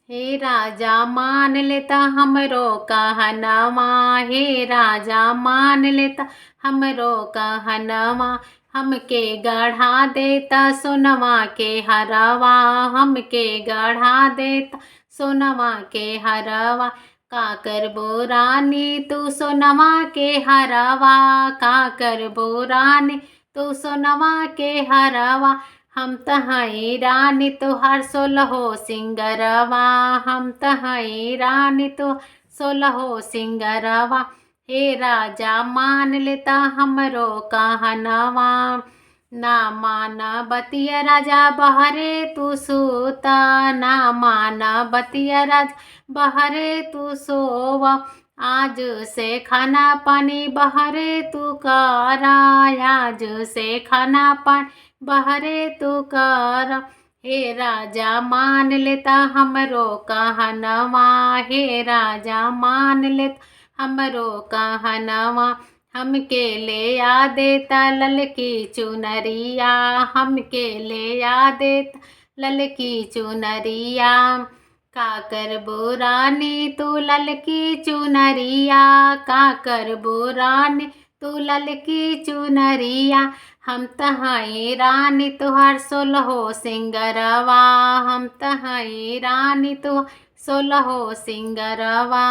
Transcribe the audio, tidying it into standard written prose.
हे राजा मान लेता हमरो कहनवा, हे राजा मान लेता हमरो कहनवा। हमके गढ़ा देता सोनवा के हरवा, हमके गढ़ा देता सोनवा के हरवा। का करबो रानी तू सोनवा के हरवा, का करबो रानी तू सोनवा के हरवा। हम तहई रानी तुहार सोलहो सिंगरवा, हम तहई रानी तो सोलहो सिंगरवा। हे राजा मान लेता हमरो कहनवा, ना माना बतिया राजा बहरे तू सूता, ना माना बतिया राजा बहरे तू सोवा। आज से खाना पानी बहरे तू करा, आज से खाना पानी बहरे तू कर। हे राजा मान लेता हमरो कहनवा, हे राजा मान लेता हमरो कहनवा। हमके ले आ देता ललकी चुनरिया, हमके ले आ देता ललकी चुनरिया। का करबो रानी तू ललकी चुनरिया, का करबो रानी तू ललकी चुनरिया। हम तहई रानी तुहार सोलहो सिंगरवा, हम तहई रानी तुहार सोलहो सिंगरवा।